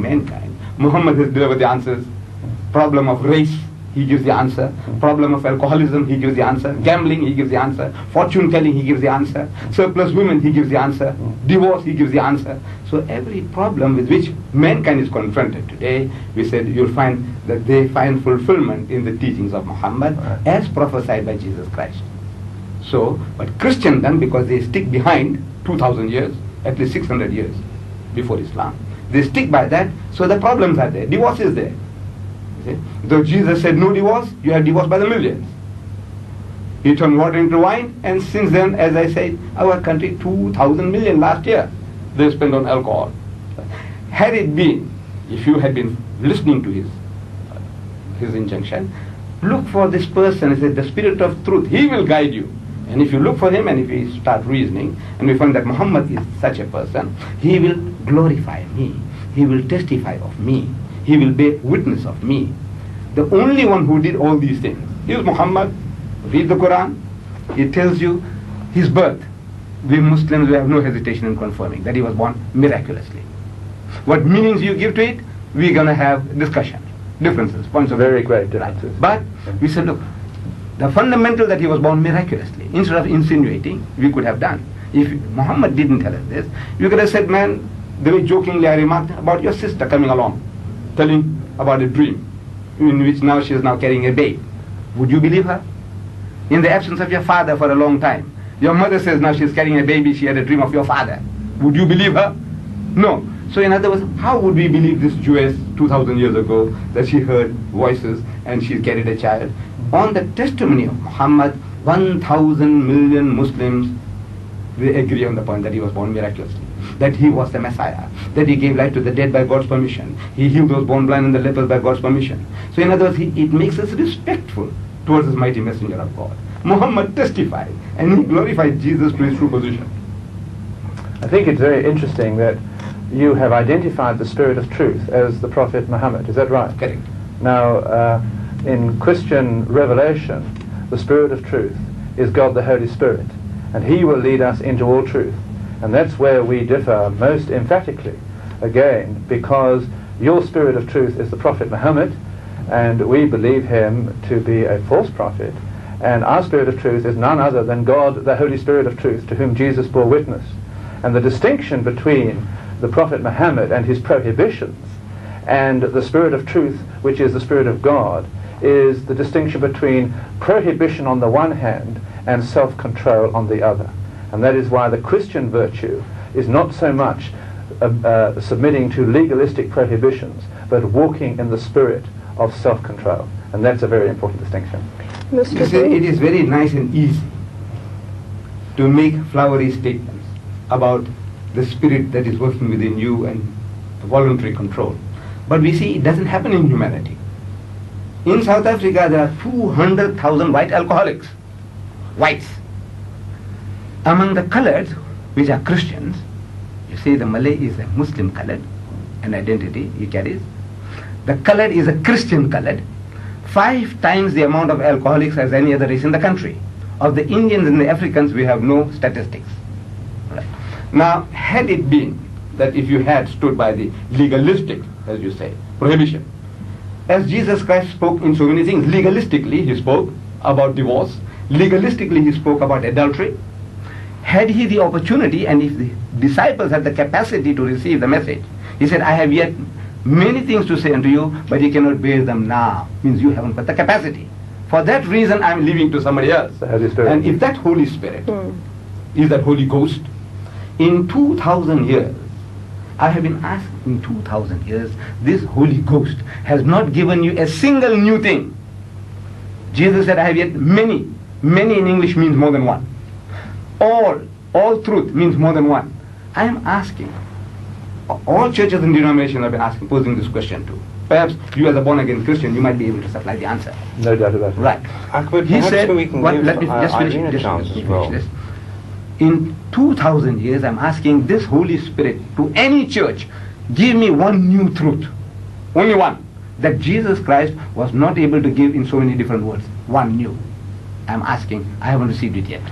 mankind, Muhammad has delivered the answers. Problem of race, he gives the answer. Problem of alcoholism, he gives the answer. Gambling, he gives the answer. Fortune telling, he gives the answer. Surplus women, he gives the answer. Divorce, he gives the answer. So every problem with which mankind is confronted today, we said you'll find that they find fulfillment in the teachings of Muhammad as prophesied by Jesus Christ. So, but Christendom, because they stick behind 2,000 years, at least 600 years before Islam, they stick by that, so the problems are there. Divorce is there. See? Though Jesus said no divorce, you have divorce by the millions. He turned water into wine, and since then, as I said, our country 2,000 million last year they spent on alcohol. Had it been, if you had been listening to his injunction, look for this person, he said, the Spirit of truth, he will guide you. And if you look for him and if we start reasoning and we find that Muhammad is such a person, he will glorify me, he will testify of me, he will bear witness of me. The only one who did all these things is Muhammad. Read the Quran, it tells you his birth. We Muslims, we have no hesitation in confirming that he was born miraculously. What meanings you give to it, we're going to have discussion, differences, points of very great differences. But we said, look, the fundamental that he was born miraculously, instead of insinuating, we could have done. If Muhammad didn't tell us this, you could have said, man, the way jokingly I remarked about your sister coming along, telling about a dream, in which now she is now carrying a babe. Would you believe her? In the absence of your father for a long time. Your mother says now she's carrying a baby, she had a dream of your father. Would you believe her? No. So in other words, how would we believe this Jewess 2,000 years ago that she heard voices and she carried a child? On the testimony of Muhammad, 1,000 million Muslims, they agree on the point that he was born miraculously, that he was the Messiah, that he gave life to the dead by God's permission, he healed those born blind and the lepers by God's permission. So in other words, it makes us respectful towards this mighty messenger of God. Muhammad testified and he glorified Jesus to his true position. I think it's very interesting that you have identified the Spirit of Truth as the Prophet Muhammad. Is that right? Correct. Now, in Christian revelation, the Spirit of Truth is God the Holy Spirit, and he will lead us into all truth. And that's where we differ most emphatically, again, because your Spirit of Truth is the Prophet Muhammad, and we believe him to be a false prophet, and our Spirit of Truth is none other than God, the Holy Spirit of Truth, to whom Jesus bore witness. And the distinction between the Prophet Muhammad and his prohibitions and the Spirit of Truth, which is the Spirit of God, is the distinction between prohibition on the one hand and self-control on the other. And that is why the Christian virtue is not so much submitting to legalistic prohibitions, but walking in the spirit of self-control. And that's a very important distinction. You see, it is very nice and easy to make flowery statements about the spirit that is working within you and voluntary control. But we see it doesn't happen in humanity. In South Africa, there are 200,000 white alcoholics. Whites. Among the coloreds, which are Christians, you see the Malay is a Muslim colored, an identity he carries. The colored is a Christian colored, 5 times the amount of alcoholics as any other race in the country. Of the Indians and the Africans, we have no statistics. Right. Now, had it been that if you had stood by the legalistic, as you say, prohibition, as Jesus Christ spoke in so many things, legalistically he spoke about divorce, legalistically he spoke about adultery. Had he the opportunity, and if the disciples had the capacity to receive the message, he said, I have yet many things to say unto you, but you cannot bear them now. Means you haven't got the capacity. For that reason, I'm leaving to somebody else. The Holy Spirit. And if that Holy Spirit is that Holy Ghost, in 2,000 years, I have been asked in 2,000 years, this Holy Ghost has not given you a single new thing. Jesus said, I have yet many. Many in English means more than one. All truth means more than one. I am asking, all churches and denominations have been asking, posing this question to. Perhaps you as a born-again Christian, you might be able to supply the answer. No doubt about it. Right. Akbar, He said, we can what, give let me just finish, Irene a chance as well. this. In 2,000 years, I'm asking this Holy Spirit to any church, give me one new truth. Only one. That Jesus Christ was not able to give in so many different words. One new. I'm asking, I haven't received it yet.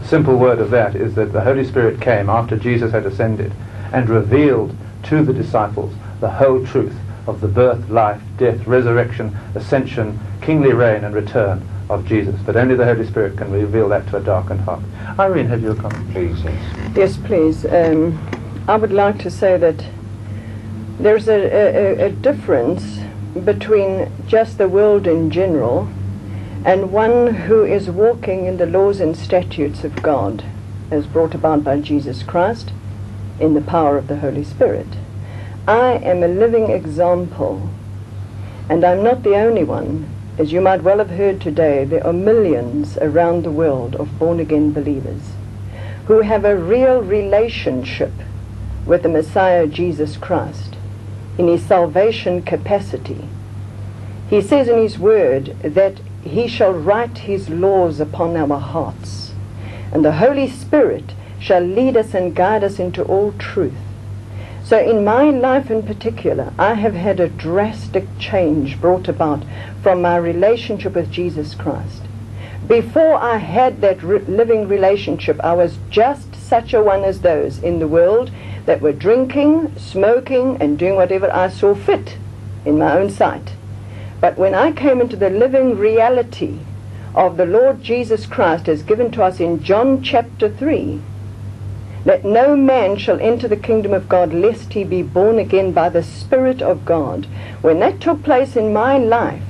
Simple word of that is that the Holy Spirit came after Jesus had ascended and revealed to the disciples the whole truth of the birth, life, death, resurrection, ascension, kingly reign and return of Jesus. But only the Holy Spirit can reveal that to a darkened heart. Irene, have you a comment? Please, yes. Yes, please. I would like to say that there's a difference between just the world in general and one who is walking in the laws and statutes of God as brought about by Jesus Christ in the power of the Holy Spirit. I am a living example, and I'm not the only one. As you might well have heard today, there are millions around the world of born-again believers who have a real relationship with the Messiah Jesus Christ in his salvation capacity. He says in his word that he shall write his laws upon our hearts, and the Holy Spirit shall lead us and guide us into all truth. So in my life in particular, I have had a drastic change brought about from my relationship with Jesus Christ. Before I had that living relationship, I was just such a one as those in the world that were drinking, smoking, and doing whatever I saw fit in my own sight. But when I came into the living reality of the Lord Jesus Christ as given to us in John chapter 3, that no man shall enter the kingdom of God lest he be born again by the Spirit of God. When that took place in my life,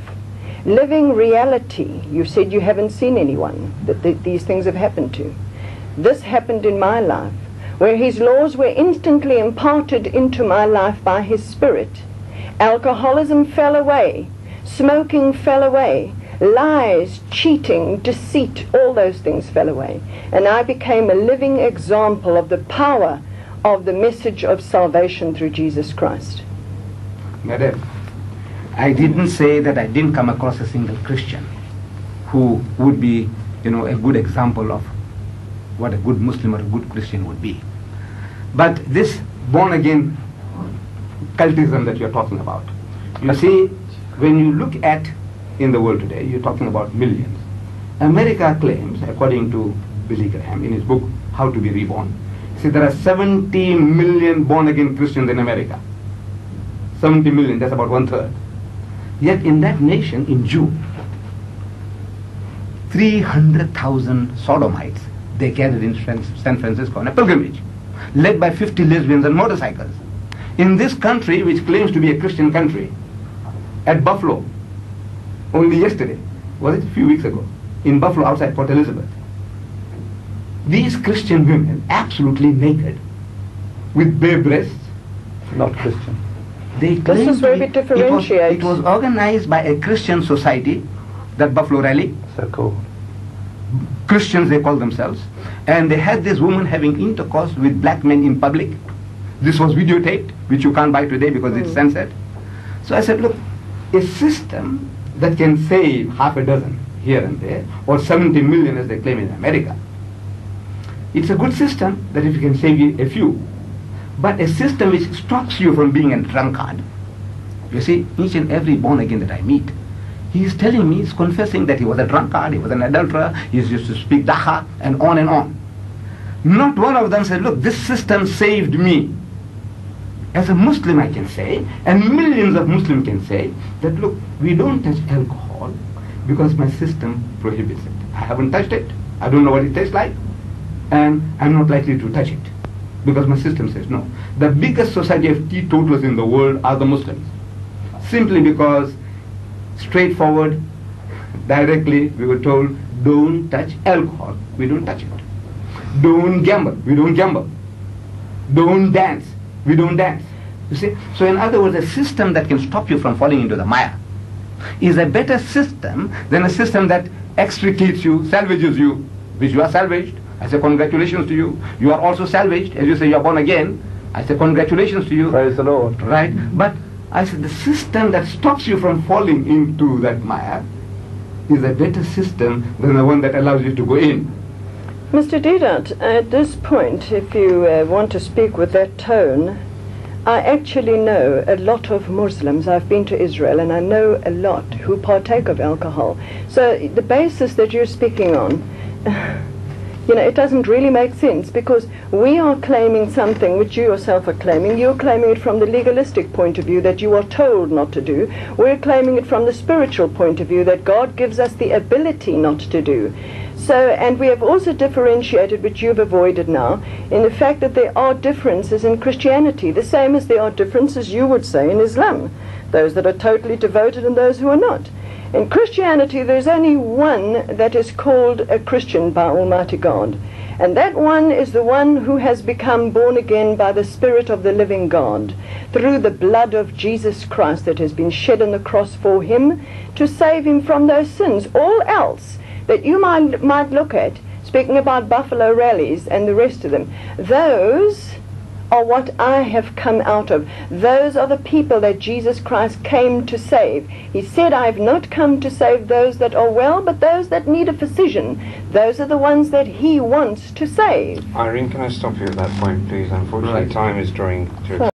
living reality, you said you haven't seen anyone that these things have happened to. This happened in my life, where his laws were instantly imparted into my life by his Spirit. Alcoholism fell away, smoking fell away, lies, cheating, deceit, all those things fell away. And I became a living example of the power of the message of salvation through Jesus Christ. Madam, I didn't say that I didn't come across a single Christian who would be, a good example of what a good Muslim or a good Christian would be. But this born-again cultism that you're talking about, you see, when you look at in the world today, you're talking about millions. America claims, according to Billy Graham in his book, How to be Reborn, see, there are 70 million born-again Christians in America. 70 million, that's about 1/3. Yet in that nation, in June, 300,000 sodomites, they gathered in San Francisco on a pilgrimage, led by 50 lesbians on motorcycles. In this country, which claims to be a Christian country, at Buffalo, only yesterday, was it a few weeks ago, in Buffalo outside Port Elizabeth, these Christian women, absolutely naked, with bare breasts, Not Christian. they This claim is where we differentiate. it was organized by a Christian society, that Buffalo rally, So called. Christians they call themselves, and they had this woman having intercourse with black men in public. This was videotaped, which you can't buy today because it's censored. So I said, look, a system that can save half a dozen here and there, or 70 million as they claim in America, it's a good system that if you can save a few. But a system which stops you from being a drunkard. You see, each and every born again that I meet, he is telling me, he's confessing that he was a drunkard, he was an adulterer, he used to speak daha, and on and on. Not one of them said, look, this system saved me. As a Muslim I can say, and millions of Muslims can say, that look, we don't touch alcohol because my system prohibits it. I haven't touched it, I don't know what it tastes like, and I'm not likely to touch it because my system says no. The biggest society of teetotalers in the world are the Muslims, simply because straightforward, directly we were told, don't touch alcohol, we don't touch it. Don't gamble, we don't gamble. Don't dance, we don't dance. You see? So in other words, a system that can stop you from falling into the mire is a better system than a system that extricates you, salvages you, which you are salvaged. I say congratulations to you. You are also salvaged. As you say, you are born again. I say congratulations to you. Praise the Lord. Right? But I said the system that stops you from falling into that mire is a better system than the one that allows you to go in. Mr. Deedat, at this point, if you want to speak with that tone, I actually know a lot of Muslims. I've been to Israel and I know a lot who partake of alcohol. So the basis that you're speaking on, It doesn't really make sense, because we are claiming something which you yourself are claiming. You're claiming it from the legalistic point of view that you are told not to do. We're claiming it from the spiritual point of view that God gives us the ability not to do. So, and we have also differentiated, which you've avoided now, in the fact that there are differences in Christianity, the same as there are differences, you would say, in Islam. Those that are totally devoted and those who are not. In Christianity, there's only one that is called a Christian by Almighty God. And that one is the one who has become born again by the Spirit of the living God, through the blood of Jesus Christ that has been shed on the cross for him to save him from those sins. All else that you might look at, speaking about buffalo rallies and the rest of them, those are what I have come out of. Those are the people that Jesus Christ came to save. He said, I have not come to save those that are well, but those that need a physician. Those are the ones that he wants to save. Irene, can I stop you at that point, please? Unfortunately, Right. time is drawing to